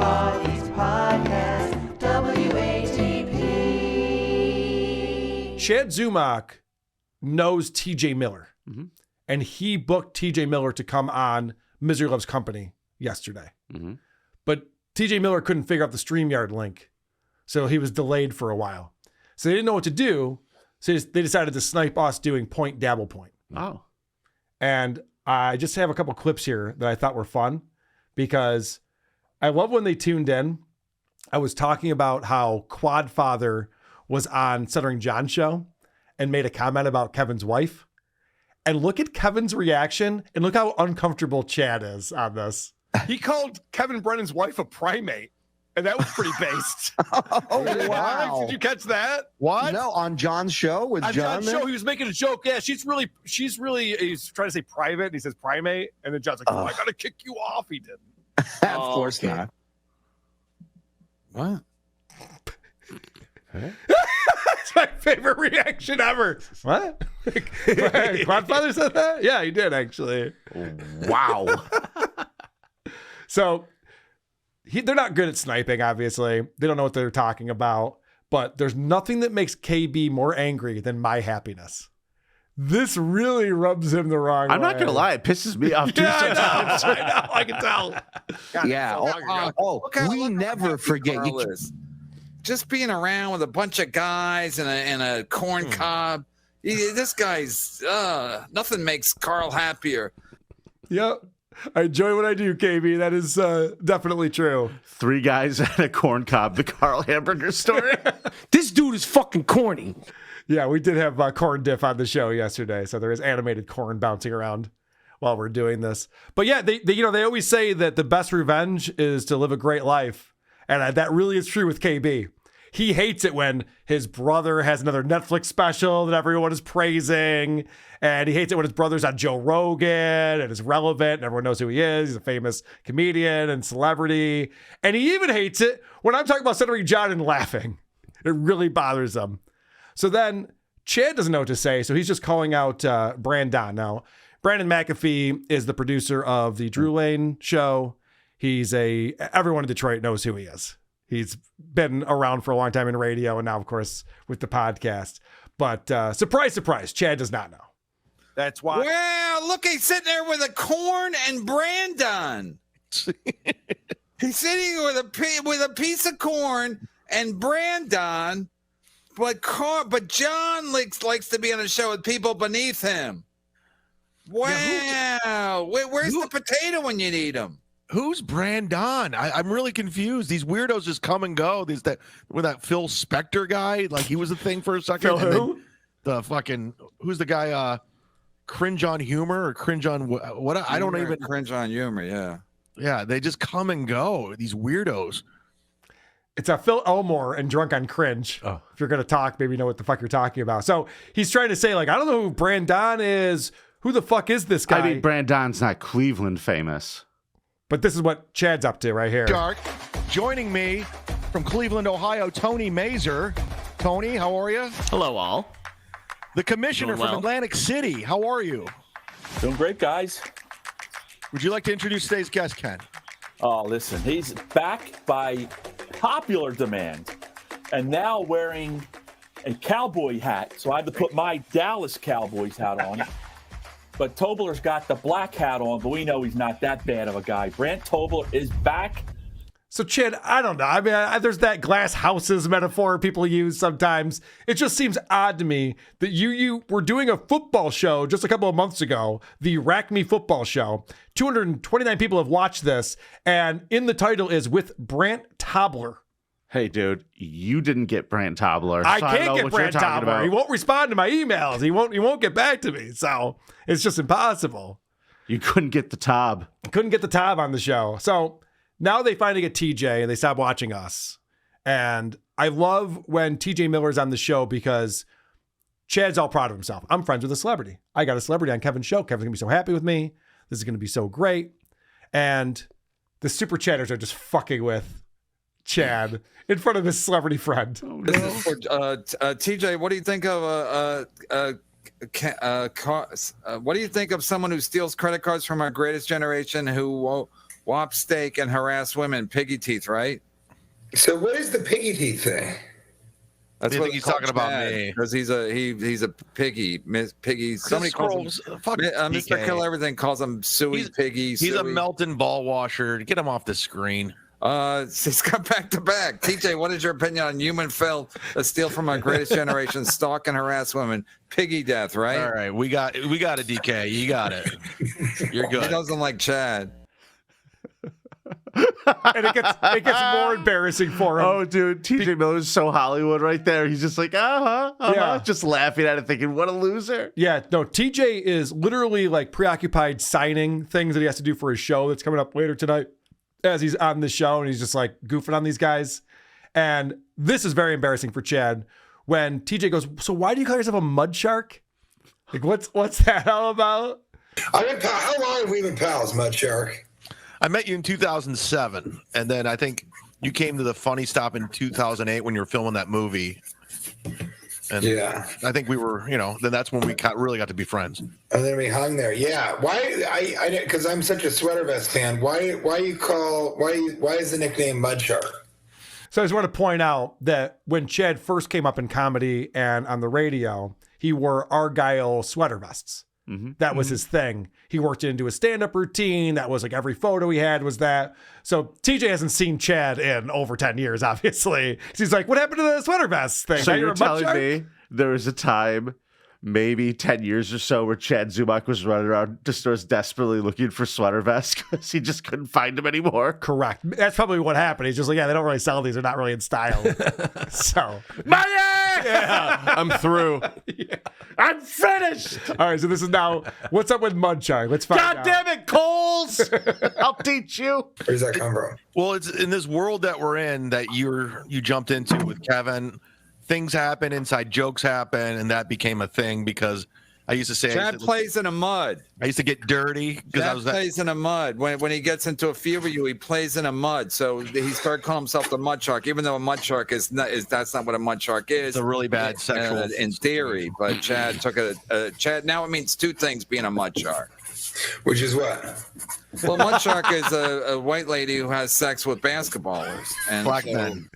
Quad East Podcast, WATP. Chad Zumock knows TJ Miller, and he booked TJ Miller to come on Misery Loves Company yesterday. But TJ Miller couldn't figure out the StreamYard link, so he was delayed for a while. So they didn't know what to do, so they decided to snipe us doing Point Dabble Point. Oh. And I just have a couple clips here that I thought were fun because I love when they tuned in. I was talking about how Quadfather was on Stuttering John's show and made a comment about Kevin's wife. And look at Kevin's reaction and look how uncomfortable Chad is on this. He called Kevin Brennan's wife a primate, and that was pretty based. Oh, wow. Did you catch that? What? No, on John's show with On John. John's show, he was making a joke. Yeah, she's really, he's trying to say private, and he says primate, and then John's like, oh, I got to kick you off. He didn't. Of course not. What? That's my favorite reaction ever. What? Quadfather said that? Yeah, he did actually. Wow. So they're not good at sniping, obviously. They don't know what they're talking about. But there's nothing that makes KB more angry than my happiness. This really rubs him the wrong way. I'm not going to lie. It pisses me off too sometimes. I know. I can tell. Yeah. We never forget. Just being around with a bunch of guys and a corn cob. This guy's nothing makes Carl happier. Yep. I enjoy what I do, KB. That is definitely true. 3 guys at a corn cob, the Carl hamburger story. This dude is fucking corny. Yeah, we did have corn dip on the show yesterday, so there is animated corn bouncing around while we're doing this. But yeah, they always say that the best revenge is to live a great life, and that really is true with KB. He hates it when his brother has another Netflix special that everyone is praising, and he hates it when his brother's on Joe Rogan and is relevant and everyone knows who he is. He's a famous comedian and celebrity, and he even hates it when I'm talking about Stuttering John and laughing. It really bothers him. So then Chad doesn't know what to say, so he's just calling out Brandon. Now, Brandon McAfee is the producer of the Drew Lane show. Everyone in Detroit knows who he is. He's been around for a long time in radio and now, of course, with the podcast. But surprise, surprise, Chad does not know. That's why. Well, look, he's sitting there with a corn and Brandon. He's sitting with a piece of corn and Brandon. But John likes to be on a show with people beneath him. Wow. Where's the potato when you need him? Who's Brandon? I'm really confused. These weirdos just come and go. With that Phil Spector guy, like he was a thing for a second. Phil who? The fucking who's the guy? Cringe on humor or cringe on what? I don't even cringe on humor. Yeah. Yeah, they just come and go. These weirdos. It's a Phil Elmore and Drunk on Cringe. Oh. If you're going to talk, maybe you know what the fuck you're talking about. So he's trying to say, like, I don't know who Brandon is. Who the fuck is this guy? I mean, Brandon's not Cleveland famous. But this is what Chad's up to right here. Dark. Joining me from Cleveland, Ohio, Tony Mazer. Tony, how are you? Hello, all. The commissioner from Atlantic City. How are you? Doing great, guys. Would you like to introduce today's guest, Ken? Oh, listen, he's back by popular demand and now wearing a cowboy hat. So I had to put my Dallas Cowboys hat on. But Tobler's got the black hat on, but we know he's not that bad of a guy. Brant Tobler is back. So, Chad, I don't know. I mean, there's that glass houses metaphor people use sometimes. It just seems odd to me that you were doing a football show just a couple of months ago, the Rack Me Football Show. 229 people have watched this, and in the title is with Brant Tobler. Hey, dude, you didn't get Brant Tobler. I can't get Brant Tobler. He won't respond to my emails. He won't get back to me. So it's just impossible. You couldn't get the Tob. Couldn't get the Tob on the show. So now they finally get TJ and they stop watching us. And I love when TJ Miller's on the show because Chad's all proud of himself. I'm friends with a celebrity. I got a celebrity on Kevin's show. Kevin's going to be so happy with me. This is going to be so great. And the super chatters are just fucking with Chad in front of his celebrity friend. Oh, no. TJ, what do you think of what do you think of someone who steals credit cards from our greatest generation who whop steak, and harass women. Piggy teeth, right? So what is the piggy teeth thing? That's I what think he's talking about me. because he's a piggy. Miss Piggy. Somebody calls him Mr. DK. Kill Everything. Calls him Suey Piggy. He's a Suey. melting ball washer. Get him off the screen. He's got back to back. TJ, what is your opinion on human filth that steal from our greatest generation, stalk and harass women? Piggy death, right? All right, we got it, DK. You got it. You're He good. doesn't like Chad. And it gets more embarrassing for him. Oh, dude, TJ Miller's so Hollywood right there. He's just like, Yeah. just laughing at it, thinking, what a loser. Yeah, no, TJ is literally like preoccupied signing things that he has to do for his show that's coming up later tonight as he's on the show, and he's just like goofing on these guys. And this is very embarrassing for Chad when TJ goes, so why do you call yourself a mud shark? Like, what's that all about? How long have we been pals, Mud Shark? I met you in 2007, and then I think you came to the Funny Stop in 2008 when you were filming that movie. And Yeah. I think we were, then that's when we really got to be friends. And then we hung there. Yeah. Why? Because I'm such a sweater vest fan. Why is the nickname Mud Shark? So I just want to point out that when Chad first came up in comedy and on the radio, he wore argyle sweater vests. That was his thing. He worked it into his stand-up routine. That was like every photo he had was that. So TJ hasn't seen Chad in over 10 years, obviously. He's like, what happened to the sweater vest thing? So Now you're a mud telling shark? me there was a time, maybe 10 years or so, where Chad Zumock was running around to stores desperately looking for sweater vests because he just couldn't find them anymore? Correct. That's probably what happened. He's just like, yeah, they don't really sell these. They're not really in style. So, Money! yeah, I'm through. I'm finished! all right. So this is now, what's up with Mud Shark? Let's find God out. damn it, Coles! I'll teach you. Where does that come from? Well, it's in this world that we're in that you jumped into with Kevin. Things happen, inside jokes happen, and that became a thing because I used to say Chad plays in the mud. I used to get dirty because I Chad was plays in the mud. When he gets into a feud with you, he plays in the mud. So he started calling himself the mud shark, even though a mud shark that's not what a mud shark is. It's a really bad sexual in theory. But Chad took it. Chad now it means two things being a mud shark. Which is what? Well, mud shark is a white lady who has sex with basketballers and black so- men.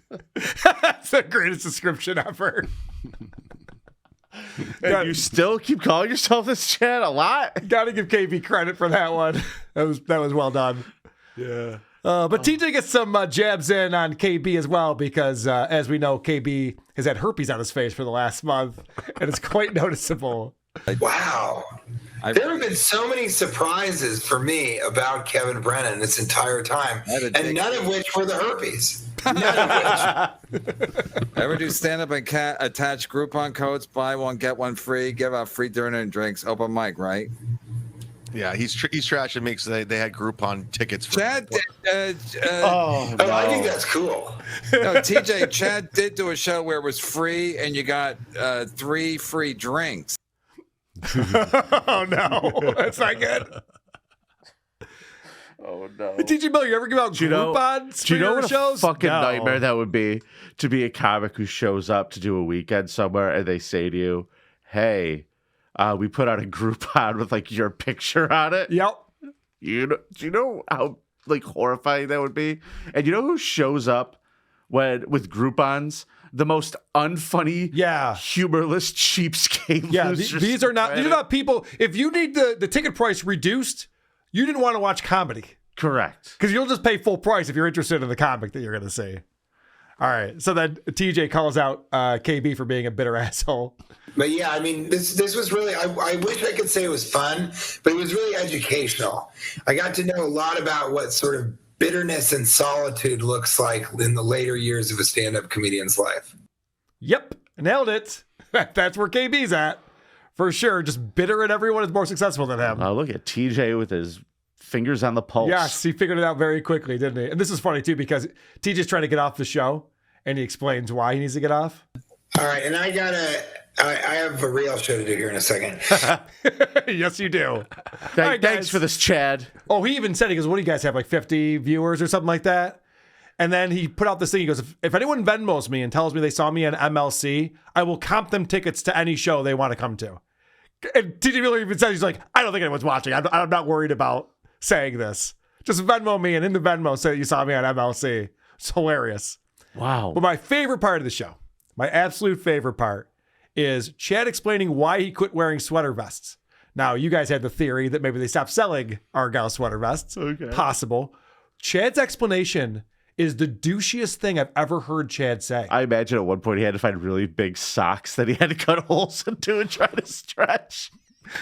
That's the greatest description ever. And you still keep calling yourself this, Chad, a lot? Got to give KB credit for that one. That was well done. Yeah. But TJ gets some jabs in on KB as well because, as we know, KB has had herpes on his face for the last month, and it's quite noticeable. Wow. There have been so many surprises for me about Kevin Brennan this entire time, and none of which were the herpes. None of which. Ever do stand up and attach Groupon codes? Buy one, get one free. Give out free dinner and drinks. Open mic, right? Yeah, he's trashing me because they had Groupon tickets. For Chad, I think that's cool. no, TJ, Chad did do a show where it was free and you got 3 free drinks. Oh, no. That's not good. Oh, no. TJ Miller, you ever give out Groupons Do you know for what your shows? a fucking No. nightmare that would be to be a comic who shows up to do a weekend somewhere and they say to you, hey, we put out a Groupon with like your picture on it? Yep. Do you know how like horrifying that would be? And you know who shows up with Groupons? The most unfunny, humorless cheapskate. Yeah, losers these are not planet. people. If you need the ticket price reduced, you didn't want to watch comedy. Correct. Because you'll just pay full price if you're interested in the comic that you're going to see. All right. So then TJ calls out KB for being a bitter asshole. But yeah, I mean, this was really, I wish I could say it was fun, but it was really educational. I got to know a lot about what sort of bitterness and solitude looks like in the later years of a stand-up comedian's life. Yep. Nailed it. That's where KB's at. For sure. Just bitter at everyone is more successful than him. Oh, look at TJ with his fingers on the pulse. Yes, he figured it out very quickly, didn't he? And this is funny, too, because TJ's trying to get off the show, and he explains why he needs to get off. All right, and I have a real show to do here in a second. Yes, you do. Thanks for this, Chad. Oh, he even said, he goes, what do you guys have, like 50 viewers or something like that? And then he put out this thing. He goes, if anyone Venmos me and tells me they saw me on MLC, I will comp them tickets to any show they want to come to. And TJ Miller even says, he's like, I don't think anyone's watching. I'm not worried about saying this. Just Venmo me, and in the Venmo say you saw me on MLC. It's hilarious. Wow. But my favorite part of the show, my absolute favorite part, is Chad explaining why he quit wearing sweater vests. Now, you guys had the theory that maybe they stopped selling Argyle sweater vests. Okay. Possible. Chad's explanation is the douchiest thing I've ever heard Chad say. I imagine at one point he had to find really big socks that he had to cut holes into and try to stretch.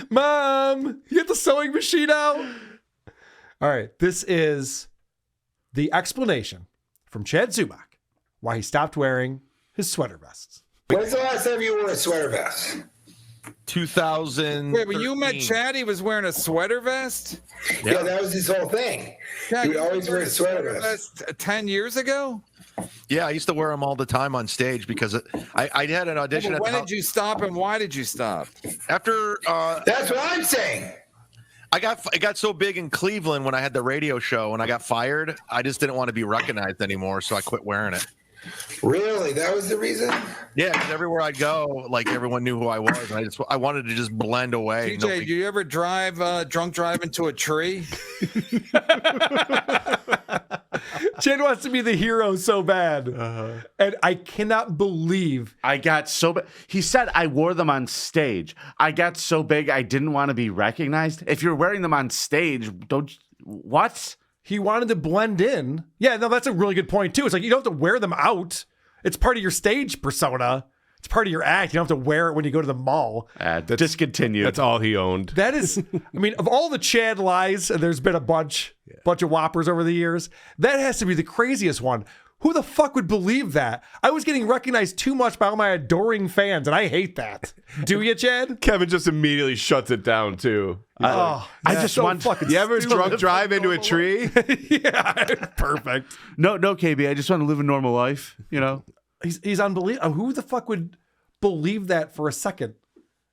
Mom, you get the sewing machine out? All right, this is the explanation from Chad Zumock why he stopped wearing his sweater vests. When's the last time you wore a sweater vest? 2000. Wait, when you met Chad, he was wearing a sweater vest? Yeah, that was his whole thing. Chad, He would you always wear a sweater vest. 10 years ago? Yeah, I used to wear them all the time on stage because I had an audition. When did you stop and why did you stop? After That's what I'm saying. it got so big in Cleveland when I had the radio show and I got fired, I just didn't want to be recognized anymore, so I quit wearing it. Really? That was the reason? Yeah, because everywhere I'd go, like everyone knew who I was, and I wanted to just blend away. TJ, do you ever drunk drive into a tree? Chad wants to be the hero so bad. And I cannot believe. I got so big. He said I wore them on stage. I got so big I didn't want to be recognized. If you're wearing them on stage, what? He wanted to blend in. Yeah, no, that's a really good point, too. It's like you don't have to wear them out. It's part of your stage persona. It's part of your act. You don't have to wear it when you go to the mall. Discontinued. That's all he owned. That is, I mean, of all the Chad lies, and there's been a bunch of whoppers over the years, that has to be the craziest one. Who the fuck would believe that? I was getting recognized too much by all my adoring fans, and I hate that. Do you, Chad? Kevin just immediately shuts it down, too. I just want. You ever drunk drive into a tree? Yeah, perfect. No, KB. I just want to live a normal life. You know. He's unbelievable. Who the fuck would believe that for a second?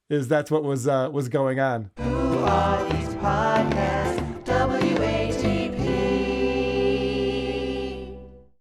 That's what was going on. Who are these podcasts?